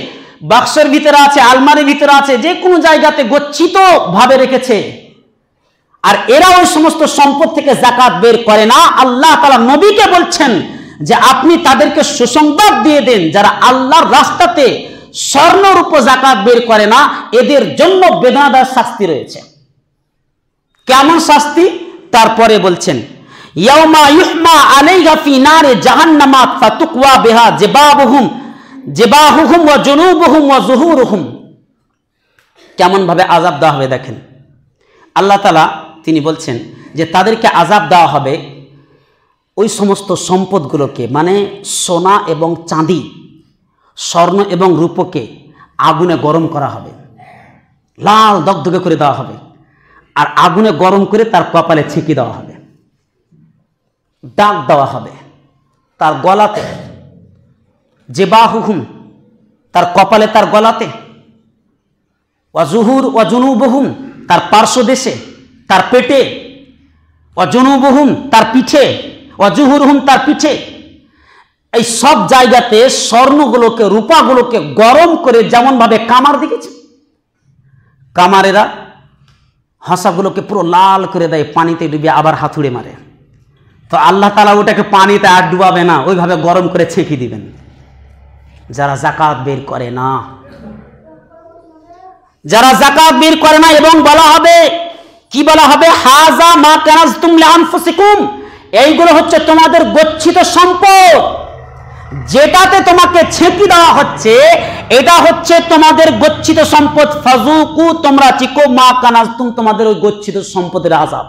S1: বাক্সের ভিতরে আছে, আলমারির ভিতরে আছে, যে কোনো জায়গাতে গচ্ছিত ভাবে রেখেছে, আর এরা ওই সমস্ত সম্পদ থেকে যাকাত বের করে না, আল্লাহ তাআলা নবীকে বলছেন যে আপনি তাদেরকে সুসংবাদ দিয়ে দেন, যারা আল্লাহর রাস্তাতে স্বর্ণ রূপ যাকাত বের করে না, এদের জন্য বেদনাদায়ক শাস্তি রয়েছে। কেমন শাস্তি? তারপরে বলছেন, ইয়াউমা ইউহমা আলাইহা ফি নারে জাহান্নামা ফাতুকওয়া বিহা জিবাহুহুম ওয়া জুনুবুহুম ওয়া যুহুরুহুম। কেমন ভাবে আযাব দেওয়া হবে দেখেন। আল্লাহ তাআলা তিনি বলছেন যে তাদেরকে আযাব দেওয়া হবে ওই সমস্ত সম্পদগুলোকে, মানে সোনা এবং চাঁদি, স্বর্ণ এবং রূপকে আগুনে গরম করা হবে, লাল দগদগে করে দেওয়া হবে, আর আগুনে গরম করে তার কপালে ছিকি দেওয়া হবে, দাগ দেওয়া হবে তার গলাতে, জিবাহুহুম তার কপালে, তার গলাতে, ওয়া জুনুবুহুম তার পার্শ্বদেশে, তার পেটে, ওয়া জুনুবুহুম তার পিঠে, ওয়া জুহুরুহুম তার পিঠে, এই সব জায়গাতে স্বর্ণগুলোকে, রূপাগুলোকে গরম করে, যেমন ভাবে কামার দেখেছে, কামারেরা হাসাগুলোকে পুরো লাল করে দেয়, পানিতে ডুবিয়ে আবার হাতুড়ে মারে, তো আল্লাহ তাআলা ওটাকে পানিতে আর ডুবাবে না, ওইভাবে গরম করে ছেঁকে দিবেন। যারা যাকাত বের করে না, যারা যাকাত বের করে না, এবং বলা হবে কি বলা হবে, হাযা মা কানাজতুম লিআনফুসিকুম, এইগুলো হচ্ছে তোমাদের গচ্ছিত সম্পদ, যেটাতে তোমাকে ছেঁকে দেওয়া হচ্ছে, এটা হচ্ছে তোমাদের গচ্ছিত সম্পদ। ফাযুকু, তোমরা চিকো, মা কানাজতুম, তোমাদের ওই গচ্ছিত সম্পদের আযাব।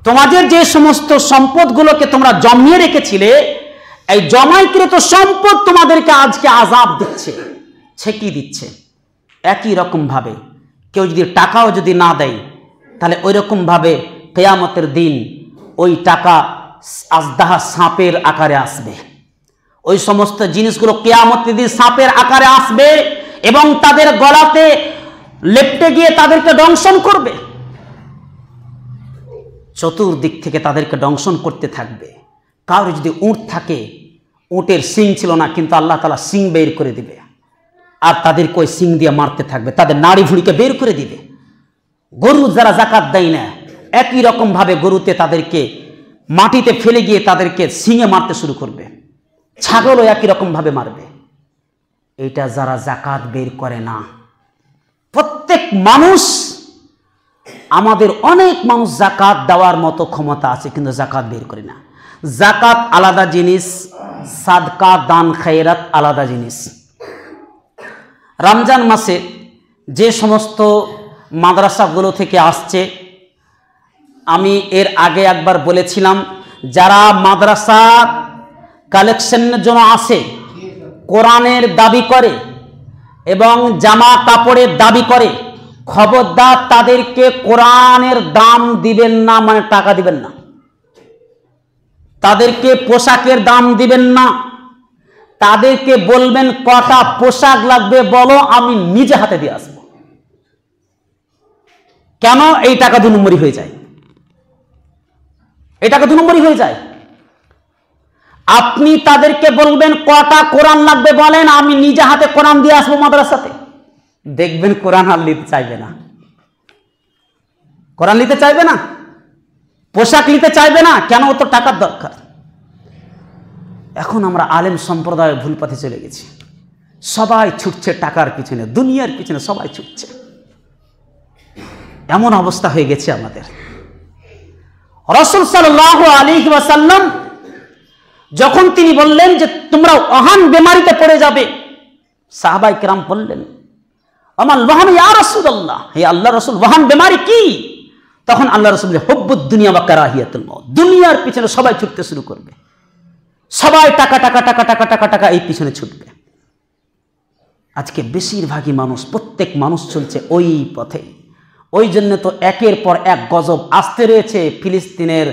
S1: তোমাদের যে সমস্ত সম্পদগুলোকে তোমরা জমিয়ে রেখেছিলে, এই জমাইকৃত সম্পদ তোমাদেরকে আজকে আযাব দিচ্ছে, ছেঁকে দিচ্ছে। একই রকম ভাবে কেউ যদি টাকাও যদি না দেয়, তাহলে ওই রকম ভাবে কিয়ামতের দিন ওই টাকা আজদাহা সাপের আকারে আসবে। ওই সমস্ত জিনিসগুলো কিয়ামতের দিন সাপের আকারে আসবে এবং তাদের গলাতে লেপ্টে গিয়ে তাদেরকে দংশন করবে, চতুর্দিক থেকে তাদেরকে দংশন করতে থাকবে। কারো যদি উট থাকে, উটের শিং ছিল না, কিন্তু আল্লাহ তাআলা শিং বের করে দিবে, আর তাদেরকে ওই শিং দিয়ে মারতে থাকবে, তাদের নাড়ি ভুঁড়িকে বের করে দিবে। গরু যারা যাকাত দেয় না, একই রকম ভাবে গরুতে তাদেরকে মাটিতে ফেলে গিয়ে তাদেরকে শিঙে মারতে শুরু করবে, ছাগলও একই রকম ভাবে মারবে। এটা যারা যাকাত বের করে না। প্রত্যেক মানুষ, আমাদের অনেক মানুষ যাকাত দেওয়ার মতো ক্ষমতা আছে, কিন্তু যাকাত বের করে না। যাকাত আলাদা জিনিস, সাদকা দান খায়রাত আলাদা জিনিস। রমজান মাসে যে সমস্ত মাদ্রাসাগুলো থেকে আসছে, আমি এর আগে একবার বলেছিলাম, যারা মাদ্রাসা কালেকশনের জন্য আসে, কোরআনের দাবি করে এবং জামা কাপড়ের দাবি করে, খবরদার তাদেরকে কোরআনের দাম দিবেন না, মানে টাকা দিবেন না। তাদেরকে পোশাকের দাম দিবেন না। তাদেরকে বলবেন কটা পোশাক লাগবে বলো, আমি নিজে হাতে দিয়ে আসবো। কেন? এই টাকা 2 নম্বরই হয়ে যায়, এই টাকা 2 নম্বরই হয়ে যায়। আপনি তাদেরকে বলবেন কটা কোরআন লাগবে বলেন, আমি নিজে হাতে কোরআন দিয়ে আসবো মাদ্রাসাতে। দেখবেন কোরআন আর নিতে চাইবে না, কোরআন নিতে চাইবে না, পোশাক নিতে চাইবে না। কেন? ও তো টাকার দরকার। এখন আমরা আলেম সম্প্রদায় ভুল পথে চলে গেছি, সবাই ছুটছে টাকার পিছনে, দুনিয়ার পিছনে সবাই ছুটছে। এমন অবস্থা হয়ে গেছে আমাদের। রাসূল সাল্লাল্লাহু আলাইহি ওয়াসাল্লাম যখন তিনি বললেন যে তোমরা ওহান বেমারিতে পড়ে যাবে, সাহাবায়ে কেরাম বললেন, আমাল ওয়াহান ইয়া রাসূলুল্লাহ, হে আল্লাহর রাসূল, ওয়াহান বেমারি কি? তখন আল্লাহ রাসূল বললেন, হুব্বুদ দুনিয়া ওয়া কারাহিয়াতুল মাউত, দুনিয়ার পিছনে সবাই ছুটতে শুরু করবে, সবাই টাকা টাকা টাকা টাকা টাকা টাকা এই পিছনে ছুটবে। আজকে বেশিরভাগই মানুষ, প্রত্যেক মানুষ চলছে ওই পথে। ওই জন্য তো একের পর এক গজব আসতে রয়েছে। ফিলিস্তিনের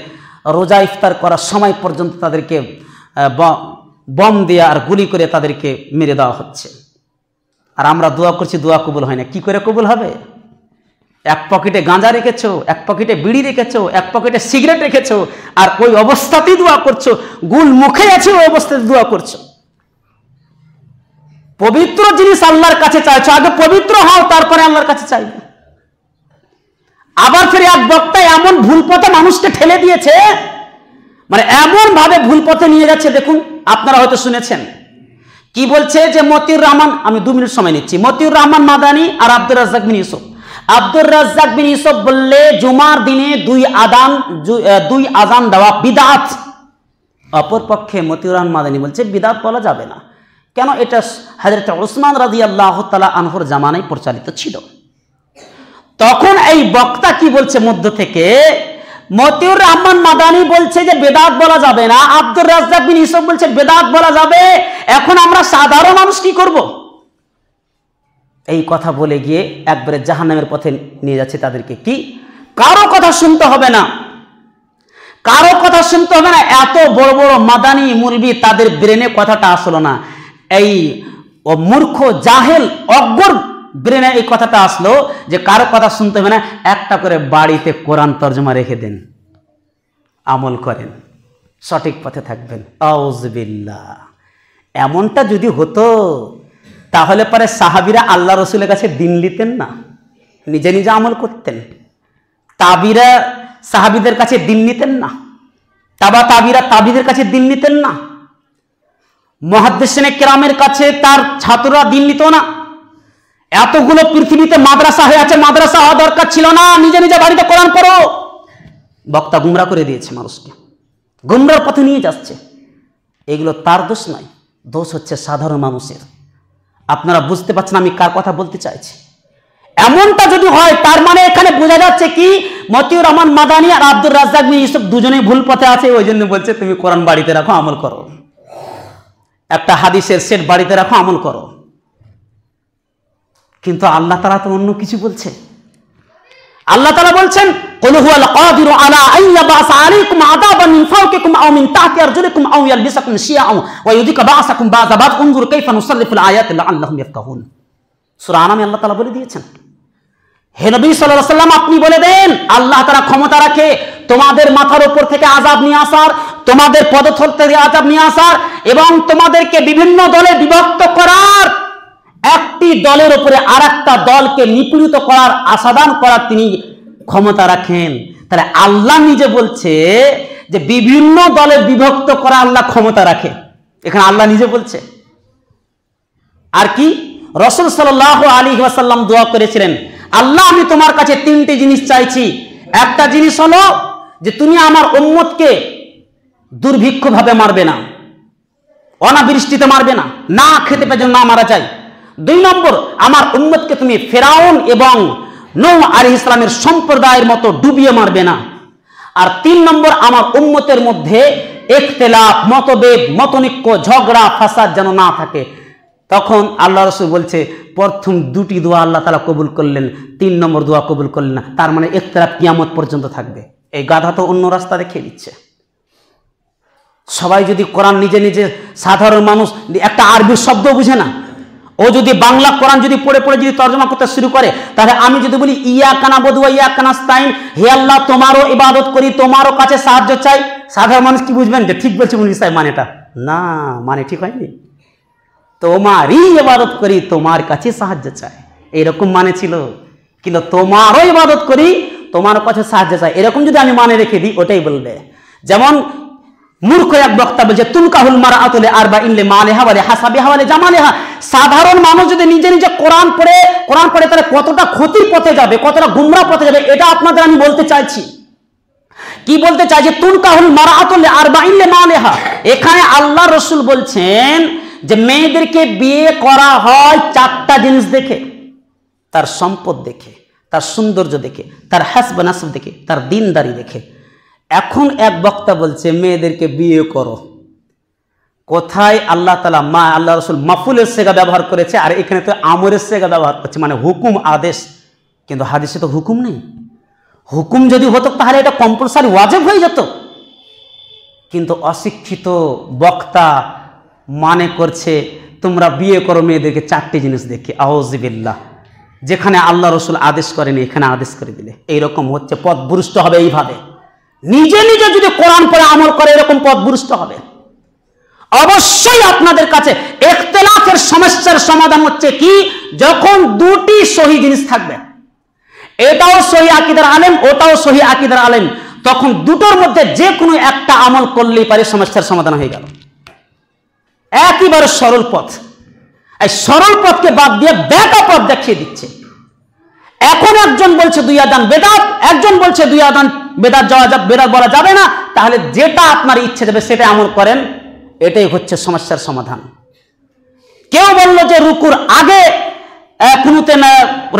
S1: রোজা ইফতার করার সময় পর্যন্ত তাদেরকে বম দিয়ে আর গুলি করে তাদেরকে মেরে দেওয়া হচ্ছে, আর আমরা দোয়া করছি, দোয়া কবুল হয় না। কি করে কবুল হবে? এক পকেটে গাঁজা রেখেছো, এক পকেটে বিড়ি রেখেছো, এক পকেটে সিগারেট রেখেছো, আর ওই অবস্থাতেই দোয়া করছো, গুল মুখে আছে ওই অবস্থাতে দোয়া করছো। পবিত্র জিনিস আল্লাহর কাছে চাইছো, আগে পবিত্র হও, তারপরে আল্লাহর কাছে চাইবে। আবার ফিরে এক বক্তা এমন ভুল পথে মানুষকে ঠেলে দিয়েছে, মানে এমন ভাবে ভুল পথে নিয়ে যাচ্ছে। দেখুন, আপনারা হয়তো শুনেছেন কি বলছে, যে মতিউর রহমান, আমি 2 মিনিট সময় নিচ্ছি, মতিউর রহমান মাদানী আর আব্দুর রাজ্জাক বিন ইউসুফ। আব্দুর রাজ্জাক বিন ইউসুফ বললে জুমার দিনে 2 আযান দেওয়া বিদআত। অপরপক্ষে মতিউর রহমান মাদানী বলছে বিদআত বলা যাবে না। কেন? এটা হযরত উসমান রাদিয়াল্লাহু তাআলা আনহুর জামানায় প্রচলিত ছিল। তখন এই বক্তা কি বলছে মধ্য থেকে, মতিউর রহমান মাদানী বলছে যে বেদাত বলা যাবে না, আব্দুর রাজ্জাক বিন ইউসুফ বলছে বেদাত বলা যাবে। এখন আমরা সাধারণ মানুষ কি করব? এই কথা বলে গিয়ে একবারে জাহান্নামের পথে নিয়ে যাচ্ছে তাদেরকে। কি? কারো কথা শুনতে হবে না, কারো কথা শুনতে হবে না। এত বড় বড় মাদানী মুলবি, তাদের ব্রেনে কথাটা আসলো না। এই মূর্খ জাহেল অজ্ঞর ব্রেনে এই কথাটা আসলো যে কারো কথা শুনতে হবে না, একটা করে বাড়িতে কোরআন তরজমা রেখে দেন, আমল করেন, সঠিক পথে থাকবেন। আউযুবিল্লাহ। এমনটা যদি হতো তাহলে পরে সাহাবীরা আল্লাহ রসুলের কাছে দিন নিতেন না, নিজে নিজে আমল করতেন। তাবিরা সাহাবীদের কাছে দিন নিতেন না। তাবিরা তাবিদের কাছে দিন নিতেন না, মুহাদ্দিসিনে কেরামের কাছে তার ছাত্ররা দিন নিত না। এতগুলো পৃথিবীতে মাদ্রাসা হয়ে আছে, মাদ্রাসা হওয়া দরকার ছিল না, নিজে নিজে বাড়িতে কোরআন পড়ো। বক্তা গুমরা করে দিয়েছে, মানুষকে গুমরার পথে নিয়ে যাচ্ছে। এগুলো তার দোষ নয়, দোষ হচ্ছে সাধারণ মানুষের। আপনারা বুঝতে পারছেন আমি কার কথা বলতে চাইছি? এমনটা যদি হয় তার মানে এখানে বোঝা যাচ্ছে কি মতিউর রহমান মাদানী আর আব্দুর রাজ্জাক মিয়া ইউসুফ দুজনেই ভুল পথে আছে। ওই জন্য বলছে তুমি কোরআন বাড়িতে রাখো, আমল করো, একটা হাদিসের সেট বাড়িতে রাখো, আমল করো। কিন্তু আল্লাহ তাআলা তো অন্য কিছু বলছে। আল্লাহ তাআলা বলছেন কুল হুয়াল কাদিরু আলা আইয়াবাসা আলাইকুম আযাবান মিন ফাওকিকুম আও মিন তাহতি আরজুলিকুম আও ইয়ালবিসাকুম শিয়াআন ওয়া ইউযিকা বাসাকুম বাযা বায উনজুর কাইফা নুসাল্লিফুল আয়াতি লাআল্লাহুম ইয়াফকাহুন। সূরা আনামে আল্লাহ তাআলা বলে দিয়েছেন, হে নবী সাল্লাল্লাহু আলাইহি ওয়াসাল্লাম আপনি বলে দেন আল্লাহ তাআলা ক্ষমতা রাখে তোমাদের মাথার উপর থেকে আযাব নিয়ে আসার, তোমাদের পদতল থেকে আযাব নিয়ে আসার এবং তোমাদেরকে বিভিন্ন দলে বিভক্ত করার, একটি দলের উপরে আরেকটা দলকে নিপীড়িত করার, আসাদান করার তিনি ক্ষমতা রাখেন। তাহলে আল্লাহ নিজে বলছে যে বিভিন্ন দলে বিভক্ত করা আল্লাহ ক্ষমতা রাখে, এখানে আল্লাহ নিজে বলছে। আর কি রাসূল সাল্লাল্লাহু আলাইহি ওয়াসাল্লাম দোয়া করেছিলেন, আল্লাহ আমি তোমার কাছে তিনটি জিনিস চাইছি। একটা জিনিস হলো যে তুমি আমার উম্মতকে দুর্ভিক্ষ ভাবে মারবে না, অনাবৃষ্টিতে মারবে না, না খেতে পেয়ে যেন না মারা যায়। 2 নম্বর, আমার উম্মতকে তুমি ফেরাউন এবং নূহ আলাইহিস সালামের সম্প্রদায়ের মতো ডুবিয়ে মারবে না। আর 3 নম্বর, আমার উম্মতের মধ্যে ইখতিলাফ, মতভেদ, মতনৈক্য, ঝগড়া, ফাসাদ যেন না থাকে। তখন আল্লাহ রাসূল বলছে প্রথম 2টি দোয়া আল্লাহ তাআলা কবুল করলেন, 3 নম্বর দোয়া কবুল করলেন না। তার মানে ইখতিলাফ কিয়ামত পর্যন্ত থাকবে। এই গাধা তো অন্য রাস্তা দেখিয়ে দিচ্ছে। সবাই যদি কোরআন নিজে নিজে, সাধারণ মানুষ একটা আরবি শব্দ বুঝে না, ও যদি বাংলা কোরআন যদি পড়ে পড়ে যদি তর্জমা করতে শুরু করে, তাহলে আমি যদি বলি ইয়াকা নাবুদু ওয়া ইয়াকা নাস্তাইন, হে আল্লাহ তোমারও ইবাদত করি, তোমারও কাছে সাহায্য চাই, সাধারণ মানুষ কি বুঝবেন যে ঠিক বলছে মুফতি সাহেব, মানেটা না, মানে ঠিক হয়নি। তোমারই ইবাদত করি, তোমার কাছে সাহায্য চাই, এরকম মানে ছিল। কিন্তু তোমারও ইবাদত করি, তোমার কাছে সাহায্য চাই, এরকম যদি আমি মানে রেখে দিই, ওটাই বলবে। যেমন মূর্খ এক বক্তা বলছে তুলকাহুল মারআতু লিআরবাইন লিমালিহা ওয়া লিহাসাবিহা ওয়া লিজামালিহা। সাধারণ মানুষ যদি নিজে নিজে কোরআন পড়ে তাহলে কতটা ক্ষতির পথে যাবে, কতটা গুমরা পথে যাবে, এটা আপনাদের আমি বলতে চাইছি। কি বলতে চাইছি? তুলকাহুল মারআতু লিআরবাইন লিমালিহা। এখানে আল্লাহ রাসূল বলছেন যে মেয়েদেরকে বিয়ে করা হয় 4টা জিনিস দেখে, তার সম্পদ দেখে, তার সৌন্দর্য দেখে, তার হাসব নাসব দেখে, তার দিনদারি দেখে। এখন এক বক্তা বলছে মেয়েদেরকে বিয়ে করো। কোথায় আল্লাহ তাআলা আল্লাহ রাসূল মাফুলের সেগা ব্যবহার করেছে, আর এখানে তো আমরের সেগা ব্যবহার করছে, মানে হুকুম, আদেশ। কিন্তু হাদিসে তো হুকুম নেই। হুকুম যদি হতো তাহলে এটা কম্পালসারি ওয়াজিব হয়ে যেত। কিন্তু অশিক্ষিত বক্তা মানে করছে তোমরা বিয়ে করো মেয়েদেরকে 4টি জিনিস দেখে। আউযুবিল্লাহ। যেখানে আল্লাহ রাসূল আদেশ করেনি এখানে আদেশ করে দিলে, এইরকম হচ্ছে, পথভ্রষ্ট হবে। এইভাবে নিজে নিজে যদি কোরআন পড়ে আমল করে এরকম পথভ্রষ্ট হবে। অবশ্যই আপনাদের কাছে ইখতিলাফের সমস্যার সমাধান হচ্ছে কি, যখন 2টি সহি জিনিস থাকবে, এটাও সহি আকীদার আলেম, ওটাও সহি আকীদার আলেম, তখন দুটোর মধ্যে যে কোনো একটা আমল করলেই পারে সমস্যার সমাধান হয়ে গেল। একেবারে সরল পথ। এই সরল পথকে বাদ দিয়ে বেকা পথ দেখিয়ে দিচ্ছে। এখন একজন বলছে 2 আযান বেদাত, একজন বলছে 2 আযান বেদাত বেদাত বলা যাবে না। তাহলে যেটা আপনার ইচ্ছে যাবে সেটা আমল করেন, এটাই হচ্ছে সমস্যার সমাধান। কেউ বলল যে রুকুর আগে কুনুতে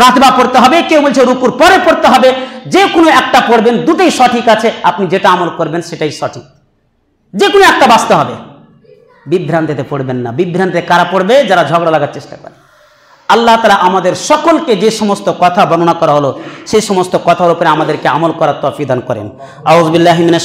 S1: রাতবা পড়তে হবে, কেউ বলছে রুকুর পরে পড়তে হবে। যে কোনো একটা পড়বেন, দুটোই সঠিক আছে। আপনি যেটা আমল করবেন সেটাই সঠিক, যে কোনো একটা বাঁচতে হবে। বিভ্রান্তিতে পড়বেন না। বিভ্রান্তিতে কারা পড়বে? যারা ঝগড়া লাগার চেষ্টা করে। আল্লাহ তাআলা আমাদের সকলকে যে সমস্ত কথা বর্ণনা করা হলো সেই সমস্ত কথার উপরে আমাদেরকে আমল করার তৌফিক দান করেন। আউযু বিল্লাহি মিনাশ